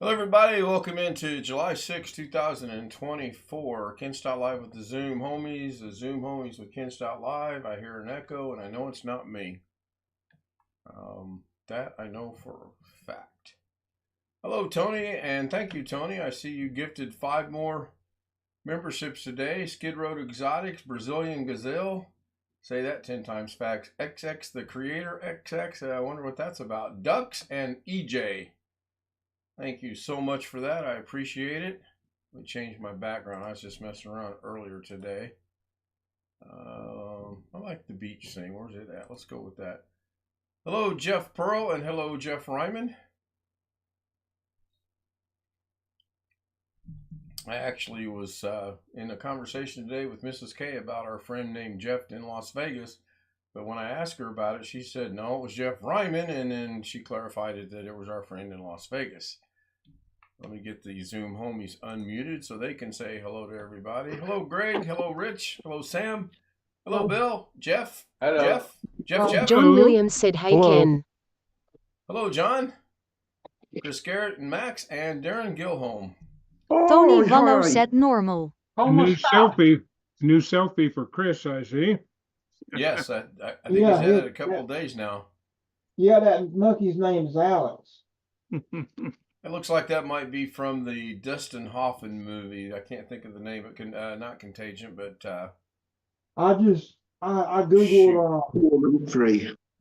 Hello, everybody. Welcome into July 6, 2024. Ken Stott Live with the Zoom homies. The Zoom homies with Ken Stott Live. I hear an echo, and I know it's not me. That I know for a fact. Hello, Tony, and thank you, Tony. I see you gifted 5 more memberships today. Skid Row Exotics, Brazilian Gazelle. Say that 10 times fast. XX, the creator, XX. I wonder what that's about. Ducks and EJ. Thank you so much for that. I appreciate it. Let me change my background. I was just messing around earlier today. I like the beach thing. Where's it at? Let's go with that. Hello, Jeff Pearl, and hello, Jeff Ryman. I actually was in a conversation today with Mrs. K about our friend named Jeff in Las Vegas. But when I asked her about it, she said, no, it was Jeff Ryman. And then she clarified it that it was our friend in Las Vegas. Let me get the Zoom homies unmuted so they can say hello to everybody. Hello, Greg. Hello, Rich. Hello, Sam. Hello, Bill. Jeff. Hello. Jeff. John Williams said, hey, Hello. Ken. Hello, John. Chris Garrett and Max and Darren Gilholm. Tony Vallo hi. said normal. New selfie for Chris, I see. Yes, I think he's had it a couple of days now. Yeah, that monkey's name is Alex. It looks like that might be from the Dustin Hoffman movie. I can't think of the name, but not Contagion, but I googled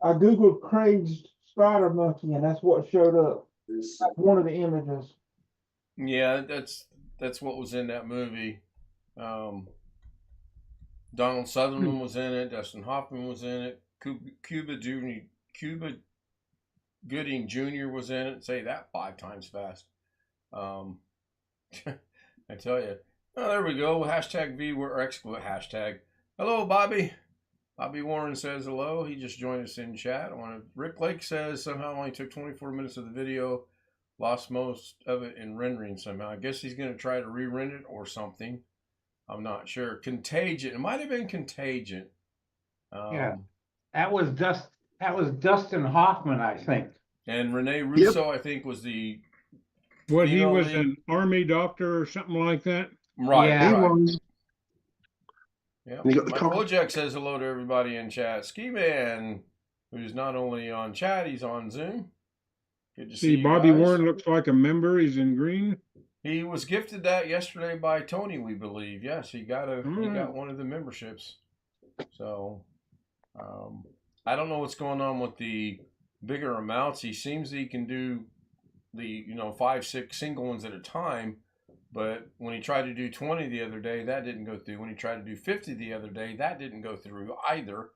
I googled Craig's spider monkey, and that's what showed up. That's one of the images. yeah, that's what was in that movie. Donald Sutherland was in it. Dustin Hoffman was in it. Cuba Gooding Jr. was in it. Say that 5 times fast. I tell you. Oh, there we go. Hashtag V. Hashtag. Hello, Bobby. Bobby Warren says hello. He just joined us in chat. Rick Lake says somehow only took 24 minutes of the video. Lost most of it in rendering somehow. I guess he's going to try to re-render it or something. I'm not sure. Contagion. It might have been Contagion. Yeah, that was Dustin Hoffman, I think. And Rene Russo, I think, was the. What, he female was lead. an army doctor or something like that? Right. Yeah. Right. Yeah. Mike Wojak says hello to everybody in chat. Ski Man, who's not only on chat, he's on Zoom. Good to see you Bobby guys. Warren looks like a member. He's in green. He was gifted that yesterday by Tony, we believe. Yes, he got one of the memberships. So I don't know what's going on with the bigger amounts. He seems he can do the 5, 6 single ones at a time, but when he tried to do 20 the other day, that didn't go through. When he tried to do 50 the other day, that didn't go through either.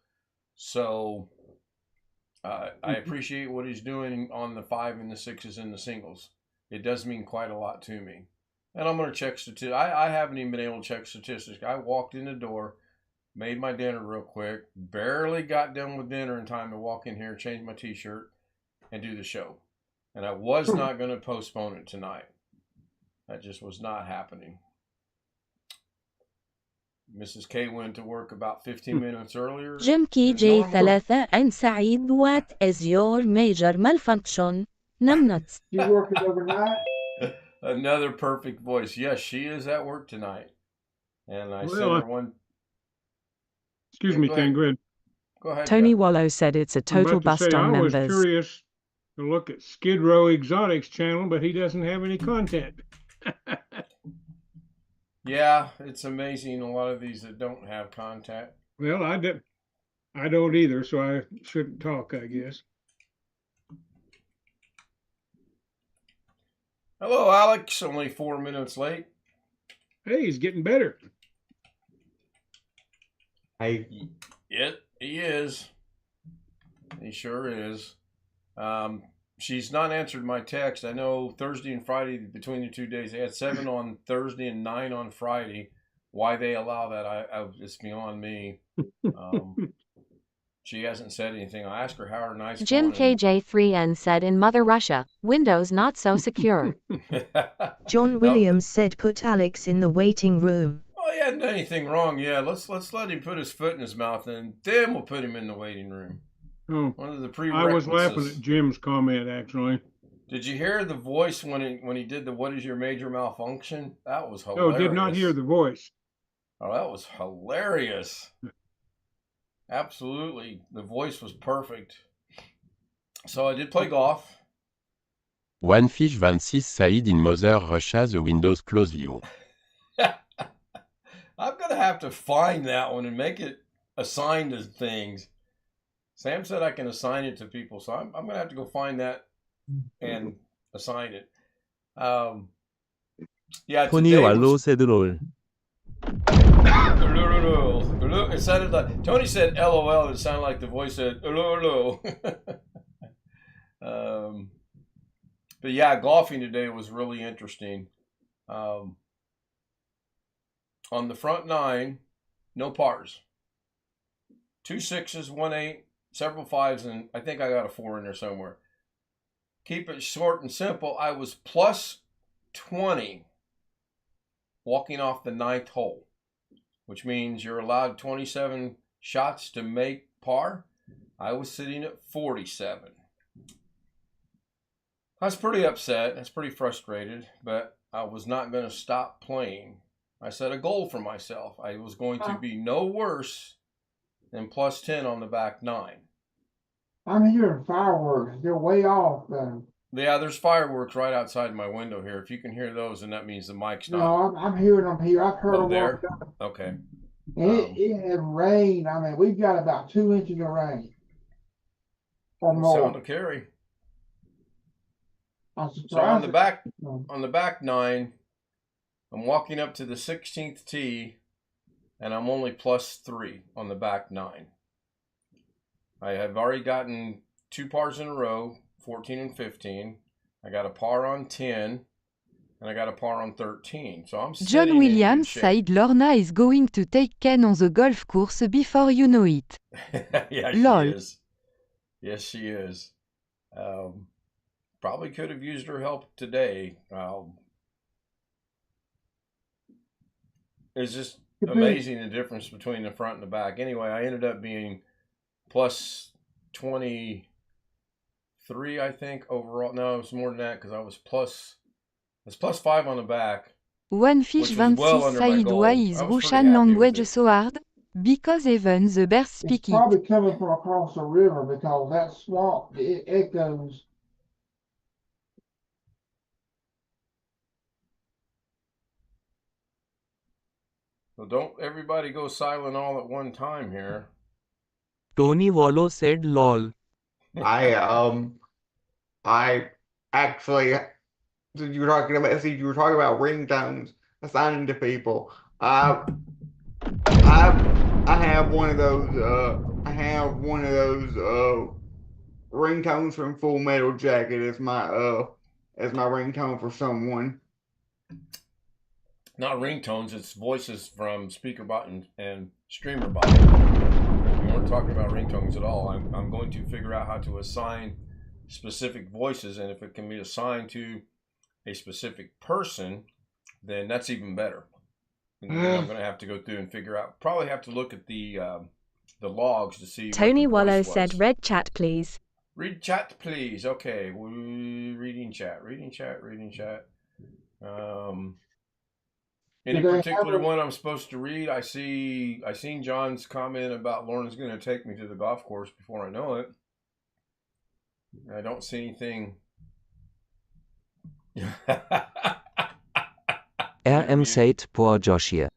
So I appreciate what he's doing on the 5 and the 6s and the singles. It does mean quite a lot to me. And I'm going to check statistics. I haven't even been able to check statistics. I walked in the door, made my dinner real quick, barely got done with dinner in time to walk in here, change my t-shirt, and do the show. And I was not going to postpone it tonight. That just was not happening. Mrs. K went to work about 15 minutes earlier. Jim KJ 3 and Saeed, what is your major malfunction? Numbnuts. You working overnight? Another perfect voice. Yes, she is at work tonight. And I sent her one. Excuse me, Ken, go ahead. Go ahead. Tony Jeff. Wallow said it's a total bust on members. I was curious to look at Skid Row Exotics channel, but he doesn't have any content. Yeah, it's amazing. A lot of these that don't have contact. Well, I don't either, so I shouldn't talk, I guess. Hello, Alex. Only 4 minutes late. Hey, he's getting better. Hey, Yeah, he is. He sure is. She's not answered my text. I know Thursday and Friday, between the 2 days, they had 7 on Thursday and 9 on Friday. Why they allow that, it's beyond me. She hasn't said anything. I asked her how her night's Jim going. KJ3N said in Mother Russia, Windows not so secure. John Williams said put Alex in the waiting room. Oh, he hadn't done anything wrong. Yeah, let's let him put his foot in his mouth, and then we'll put him in the waiting room. Oh, One of the I was prerequisites. laughing at Jim's comment, actually. Did you hear the voice when he did the "What is your major malfunction"? That was No, hilarious. did not hear the voice. Oh, that was hilarious. Absolutely. The voice was perfect. So I did play golf. One fish 26 Said in Mother Russia the Windows close you. I'm going to have to find that one and make it assigned to things. Sam said I can assign it to people, so I'm going to have to go find that and assign it. Yeah, 토니 today 왈로 was... 세드롤. It sounded like... Tony said LOL, and it sounded like the voice said hello. But yeah, golfing today was really interesting. On the front nine, no pars. 2 6s, 1 8, several 5s, and I think I got a 4 in there somewhere. Keep it short and simple. I was plus 20 walking off the 9th hole, which means you're allowed 27 shots to make par. I was sitting at 47. I was pretty upset. I was pretty frustrated, but I was not going to stop playing. I set a goal for myself. I was going to be no worse than plus 10 on the back 9. I'm hearing fireworks. They're way off then. Yeah, there's fireworks right outside my window here. If you can hear those, then that means the mic's not. No, I'm hearing them here. I've heard them there. Okay. And it had rained. I mean, we've got about 2 inches of rain. Or more. Sound of carry. I'm surprised. So on the back 9, I'm walking up to the 16th tee, and I'm only plus 3 on the back 9. I have already gotten 2 pars in a row, 14 and 15. I got a par on 10, and I got a par on 13. So I'm John Williams said Lorna is going to take Ken on the golf course before you know it. Yeah, Lol. she is. Yes, she is. Probably could have used her help today. It's just amazing the difference between the front and the back. Anyway, I ended up being plus 23, I think, overall. No, it was more than that because I was plus 5 on the back. One fish 26 said why is Russian language so hard? Because even the bears speak it's probably coming from across the river because that swamp, it echoes. So don't everybody go silent all at one time here. Tony Wallo said lol. I actually, since you were talking about ringtones assigning to people. I have one of those. Ringtones from Full Metal Jacket as my ringtone for someone. Not ringtones, it's voices from SpeakerBot and StreamerBot. We weren't talking about ringtones at all. I'm going to figure out how to assign specific voices, and if it can be assigned to a specific person, then that's even better. And then I'm going to have to go through and figure out. Probably have to look at the logs to see. Tony Wallow said, "Read chat, please." Read chat, please. Okay, reading chat. Any particular one I'm supposed to read? I seen John's comment about Lauren's going to take me to the golf course before I know it. I don't see anything. RM said poor Joshua.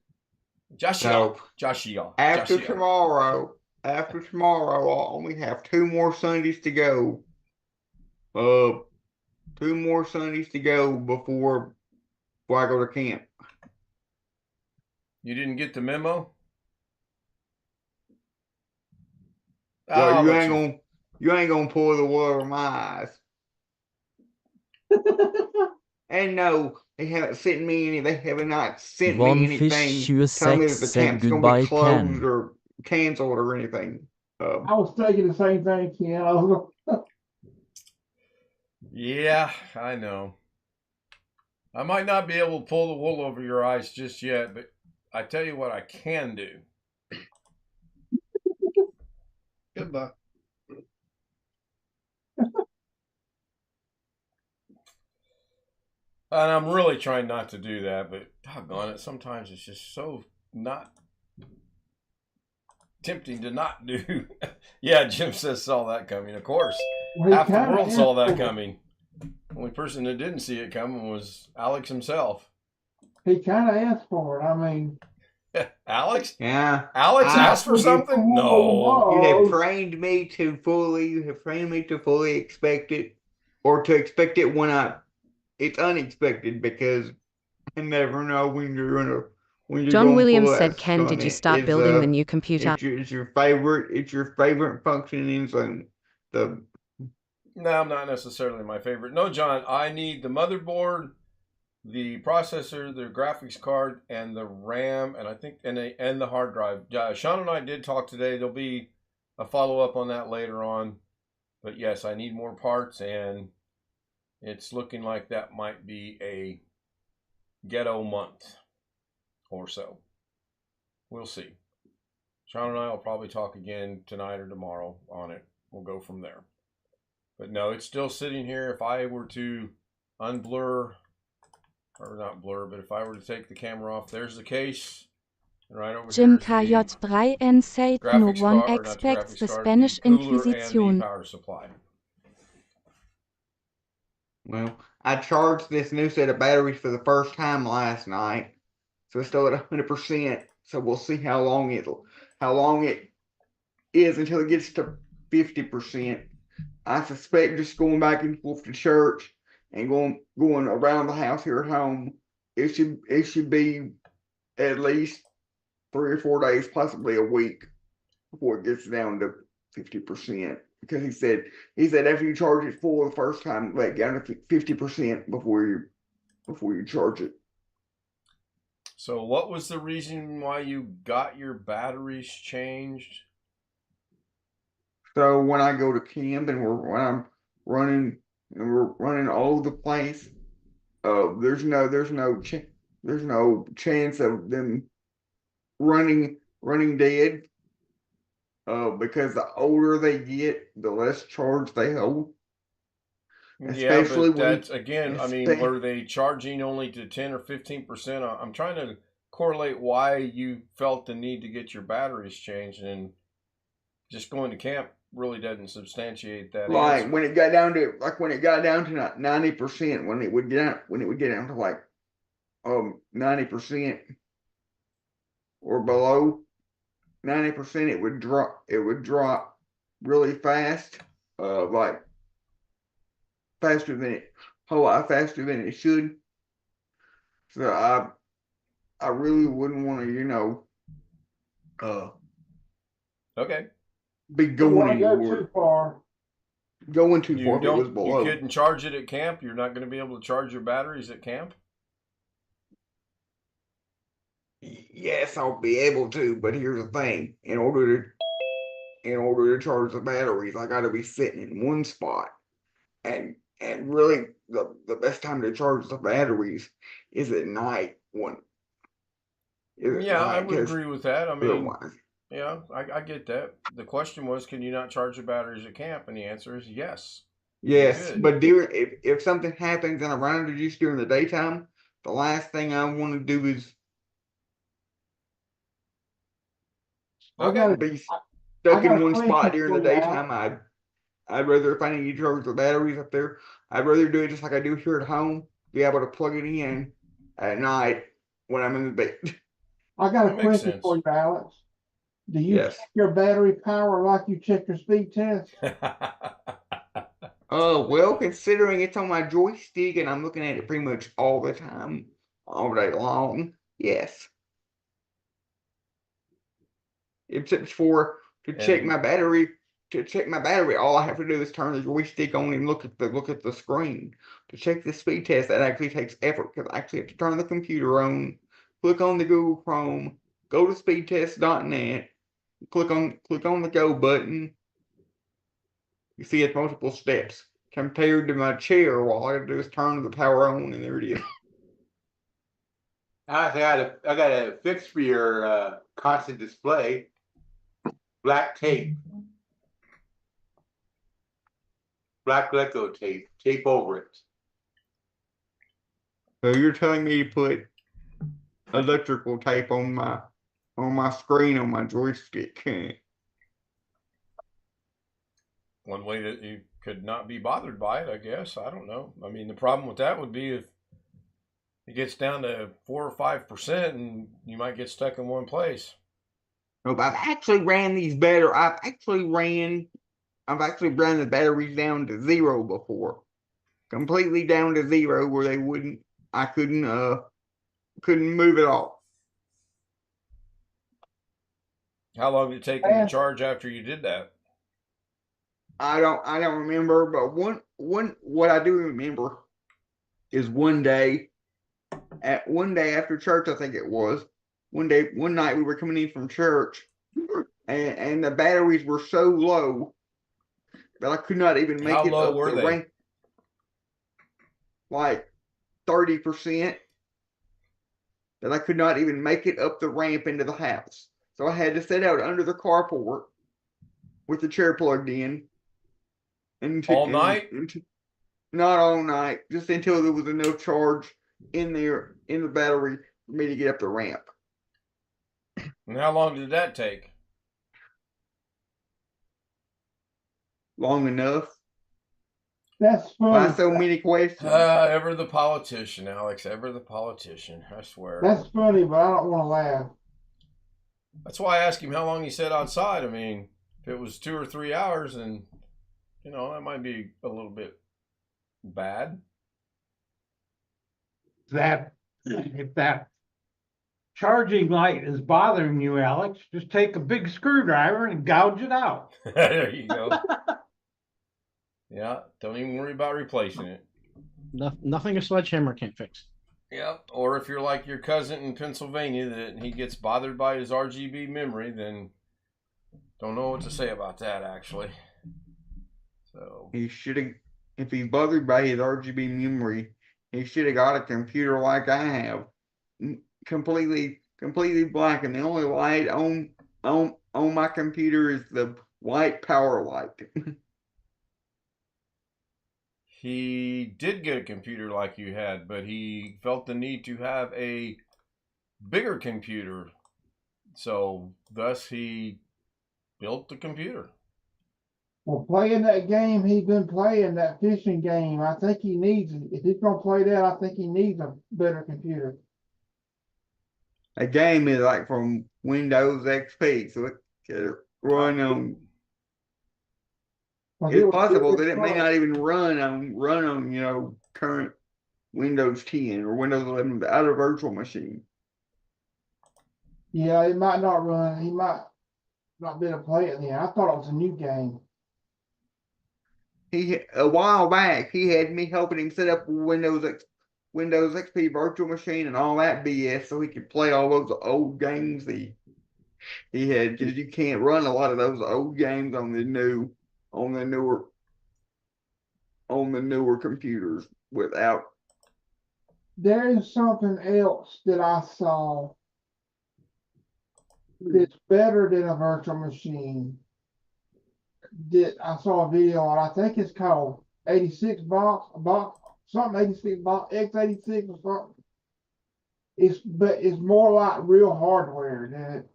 Joshua. After tomorrow, I'll only have 2 more Sundays to go. 2 more Sundays to go before I go to camp. You didn't get the memo? Well, you ain't gonna pull the wool over my eyes. And no, they haven't sent me any. They have not sent me anything telling me that the camp's gonna be closed or canceled or anything. I was thinking the same thing, Ken. Yeah, I know. I might not be able to pull the wool over your eyes just yet, but I tell you what I can do. Goodbye. And I'm really trying not to do that, but doggone it, sometimes it's just so not tempting to not do. Yeah, Jim says saw that coming. Of course, Well, half the world saw that coming. The only person that didn't see it coming was Alex himself. He kind of asked for it. I mean, Alex? Yeah. Alex asked for something? No. You have trained me to fully expect it, or to expect it when it's unexpected, because I never know when you're John going Williams full said, ass Ken, on did you it. stop building the new computer? It's your favorite functioning zone. No, not necessarily my favorite. No, John, I need the motherboard, the processor, the graphics card, and the RAM, and I think and the hard drive. Sean and I did talk today. There'll be a follow-up on that later on. But yes, I need more parts, and it's looking like that might be a ghetto month or so. We'll see. Sean and I will probably talk again tonight or tomorrow on it. We'll go from there. But no, it's still sitting here. If I were to unblur, or not blur, but if I were to take the camera off, there's the case. And right over Jim here is the KJ3 and said no graphics one card, or not the expects graphics the card, Spanish the cooler and the Inquisition. power supply. Well, I charged this new set of batteries for the first time last night, so it's still at 100%. So we'll see how long it is until it gets to 50%. I suspect just going back and forth to church and going around the house here at home, it should be at least 3 or 4 days, possibly a week, before it gets down to 50%. Because he said after you charge it full the first time, let it down to 50% before you charge it. So what was the reason why you got your batteries changed? So when I go to camp and when I'm running and we're running all over the place, there's no chance of them running dead. Because the older they get, the less charge they hold. Yeah, but that's again, I mean, were they charging only to 10 or 15%? I'm trying to correlate why you felt the need to get your batteries changed, and just going to camp really doesn't substantiate that answer. When it got down to 90%, when it would get down to like 90% or below 90%, it would drop really fast, like a whole lot faster than it should. So I really wouldn't want to, okay, be going anywhere. too far. Going too far if it was below. You couldn't charge it at camp? You're not going to be able to charge your batteries at camp? Yes, I'll be able to, but here's the thing. In order to charge the batteries, I gotta be sitting in one spot. And really the best time to charge the batteries is at night. I would agree with that. I mean, otherwise. Yeah, I get that. The question was, can you not charge the batteries at camp? And the answer is yes. Yes, but if something happens and I run into juice during the daytime, the last thing I want to do is be stuck in one spot during the daytime. I'd rather, if I need to charge the batteries up there, I'd rather do it just like I do here at home. Be able to plug it in at night when I'm in the bed. I got a question for you, Alex. Do you check your battery power like you check your speed test? Well, considering it's on my joystick and I'm looking at it pretty much all the time, all day long, yes. Except for to check my battery. To check my battery, all I have to do is turn the joystick on and look at the screen. To check the speed test, that actually takes effort because I actually have to turn the computer on, click on the Google Chrome, go to speedtest.net, click on the go button. You see it's multiple steps compared to my chair. All I have to do is turn the power on, and there it is. I got a fix for your constant display. Black tape. Black Leco tape over it. So you're telling me to put electrical tape on my screen on my joystick? One way that you could not be bothered by it, I guess. I don't know. I mean, the problem with that would be if it gets down to 4 or 5%, and you might get stuck in one place. Nope, I've actually ran these better. I've actually ran the batteries down to 0 before. Completely down to 0 where I couldn't move it off. How long did it take them to charge after you did that? I don't remember, but what I do remember is one day after church, I think it was, one night we were coming in from church, and the batteries were so low that I could not even make How it low up were the they? ramp. Like 30%, that I could not even make it up the ramp into the house. So I had to sit out under the carport with the chair plugged in. All night? Not all night, just until there was enough charge in the battery for me to get up the ramp. And how long did that take? Long enough. That's funny. Why so many questions? Ever the politician, Alex. Ever the politician. I swear. That's funny, but I don't want to laugh. That's why I asked him how long he sat outside. I mean, if it was 2 or 3 hours, and that might be a little bit bad. If that charging light is bothering you, Alex, just take a big screwdriver and gouge it out. There you go. Yeah, don't even worry about replacing it. Nothing a sledgehammer can't fix. Yeah, or if you're like your cousin in Pennsylvania that he gets bothered by his RGB memory, then don't know what to say about that, actually. So he should have, if he's bothered by his RGB memory, he should have got a computer like I have, completely black, and the only light on my computer is the white power light. he did get a computer like you had, but he felt the need to have a bigger computer. So thus he built the computer. Well, playing that game he's been playing, that fishing game, I think he needs, if he's going to play that, I think he needs a better computer. A game is like from Windows XP, so it can run on. It's possible that it may not even run on current Windows 10 or Windows 11 without a virtual machine. Yeah, it might not run. He might not be able to play it then. I thought it was a new game. A while back, he had me helping him set up Windows XP virtual machine and all that BS, so he could play all those old games he had, because you can't run a lot of those old games on the newer computers without. There is something else that I saw that's better than a virtual machine. That I saw a video on. I think it's called 86 box, something 86 box, X86 or something. But it's more like real hardware than it.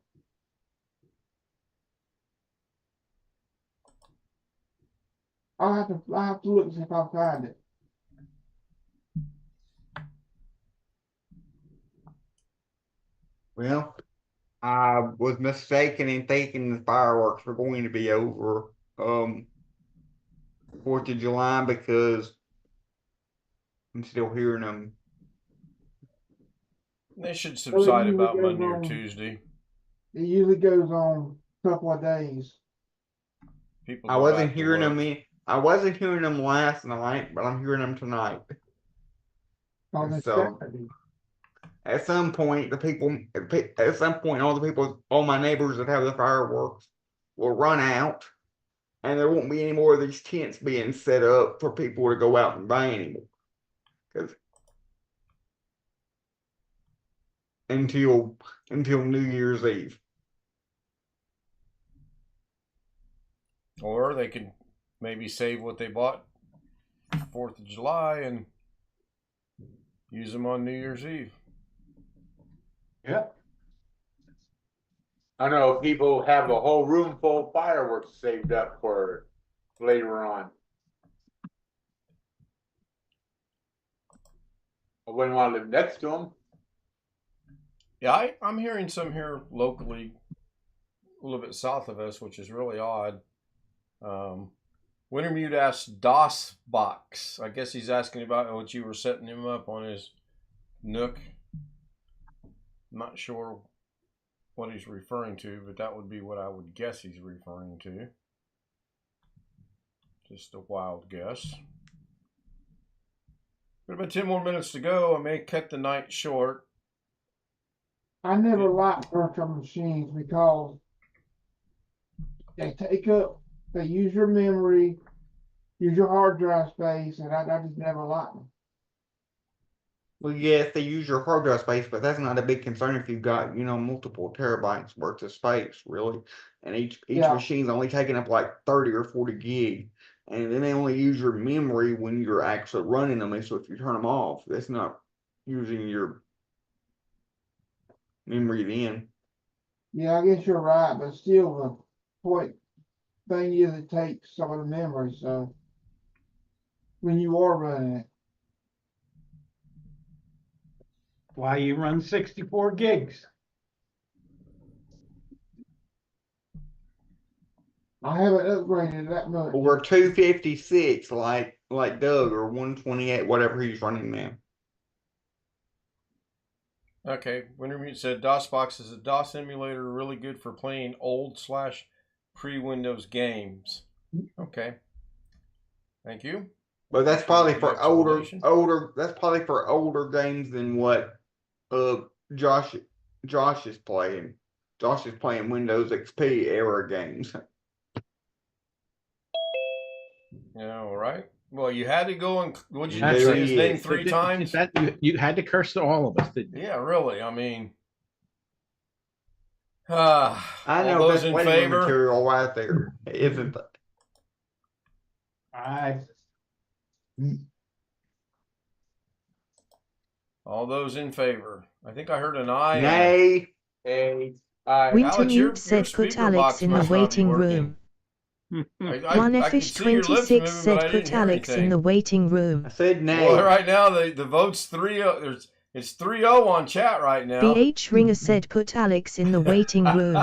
I have to look and see if I find it. Well, I was mistaken in thinking the fireworks were going to be over 4th of July, because I'm still hearing them. They should subside about Monday or Tuesday. It usually goes on a couple of days. I wasn't hearing them last night, but I'm hearing them tonight. So at some point, all my neighbors that have the fireworks will run out, and there won't be any more of these tents being set up for people to go out and buy anymore. Until New Year's Eve. Or they could maybe save what they bought 4th of July and Use them on New Year's Eve. Yep. I know people have a whole room full of fireworks saved up for later on. I wouldn't want to live next to them. Yeah, I'm hearing some here locally, a little bit south of us, which is really odd. Wintermute asked DOS box. I guess he's asking about what you were setting him up on his Nook. I'm not sure what he's referring to, but that would be what I would guess he's referring to. Just a wild guess. Got about 10 more minutes to go. I may cut the night short. I never liked virtual machines because they use your memory, use your hard drive space, and I just never liked them. Well, yes, they use your hard drive space, but that's not a big concern if you've got, multiple terabytes worth of space, really. And each machine's only taking up like 30 or 40 gig. And then they only use your memory when you're actually running them. And so if you turn them off, that's not using your memory then. Yeah, I guess you're right, but still the point thing is it takes some of the memory, so when you are running it. Why you run 64 gigs? I haven't upgraded that much. Or 256 like Doug, or 128, whatever he's running now. Okay, Wintermute said DOSBox is a DOS emulator really good for playing old/pre-Windows games. Okay. Thank you. But that's probably for that's probably for older games than what Josh is playing. Josh is playing Windows XP era games. Yeah, all right. Well, you had to go and would you Yeah, say there his he name is. 3 times? You had to curse to all of us, didn't you? Yeah, really. I mean, I all know those that's in waiting favor. material right there, isn't it? All those in favor. I think I heard an aye. Nay. Wintermute said put Alex in the waiting room. One Fish26 said put Alex in the waiting room. I said nay. Well, right now the vote's 3-0. It's 3-0 on chat right now. BH Ringer said put Alex in the waiting room.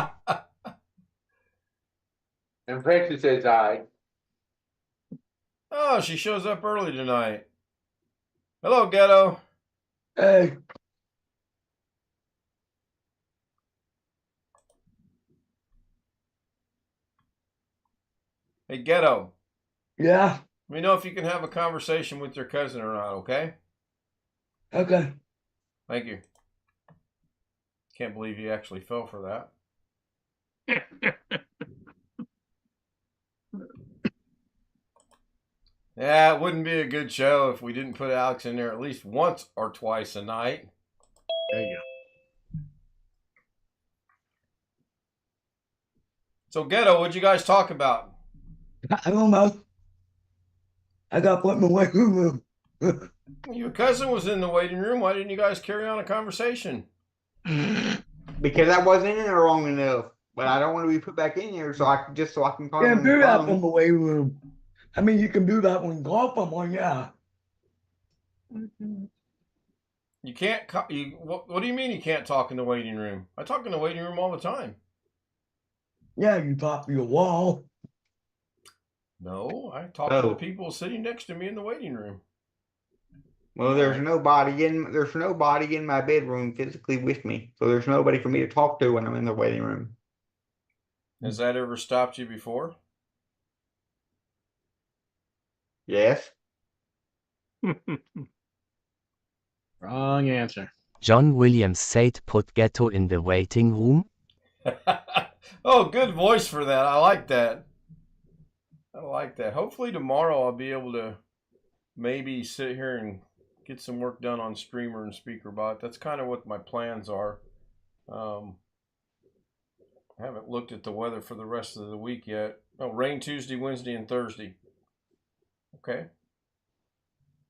And Francis says aye. Oh, she shows up early tonight. Hello, Ghetto. Hey. Hey, Ghetto. Yeah. Let me know if you can have a conversation with your cousin or not, okay? Okay. Thank you. Can't believe you actually fell for that. Yeah, it wouldn't be a good show if we didn't put Alex in there at least once or twice a night. There you go. So, Ghetto, what'd you guys talk about? I don't know. I got put in the waiting room. Your cousin was in the waiting room. Why didn't you guys carry on a conversation? Because I wasn't in there long enough. But I don't want to be put back in here so I can call Can't him do on that the from phone. the waiting room. I mean, you can do that when you call someone, yeah. You can't. What do you mean you can't talk in the waiting room? I talk in the waiting room all the time. Yeah, you talk to your wall. No, I talk to the people sitting next to me in the waiting room. Well, there's nobody in my bedroom physically with me, so there's nobody for me to talk to when I'm in the waiting room. Has that ever stopped you before? Yes. Wrong answer. John Williams said put Ghetto in the waiting room. Oh, good voice for that. I like that. I like that. Hopefully tomorrow I'll be able to maybe sit here and get some work done on Streamer and SpeakerBot. That's kind of what my plans are. I haven't looked at the weather for the rest of the week yet. Oh, rain Tuesday, Wednesday, and Thursday. Okay.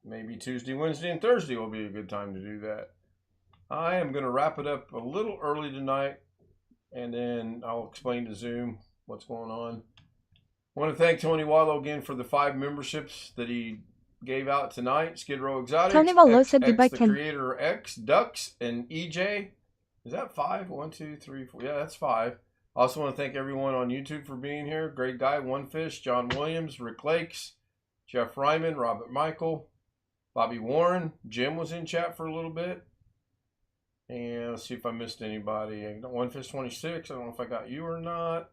maybe Tuesday, Wednesday, and Thursday will be a good time to do that. I am going to wrap it up a little early tonight, and then I'll explain to Zoom what's going on. I want to thank Tony Wallow again for the 5 memberships that he gave out tonight. Skid Row Exotics, Tony Wallow said XX, goodbye, the Ken. Creator X, Ducks, and EJ. Is that 5? 1, 2, 3, 4. Yeah, that's 5. I also want to thank everyone on YouTube for being here. Great Guy, One Fish, John Williams, Rick Lakes, Jeff Ryman, Robert Michael, Bobby Warren. Jim was in chat for a little bit. And let's see if I missed anybody. One Fish 26. I don't know if I got you or not.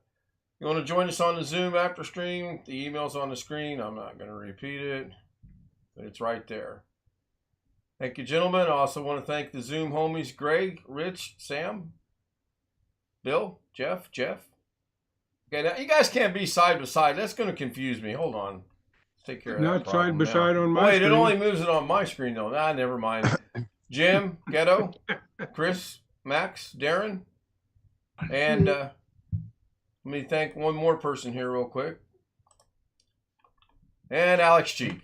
You want to join us on the Zoom after stream? The email's on the screen. I'm not going to repeat it, but it's right there. Thank you, gentlemen. I also want to thank the Zoom homies, Greg, Rich, Sam, Bill, Jeff. Okay, now you guys can't be side by side. That's going to confuse me. Hold on. Let's take care of that. Not side by side on my Wait, screen. it only moves it on my screen, though. Ah, never mind. Jim, Ghetto, Chris, Max, Darren, and let me thank one more person here real quick. And Alex Cheek.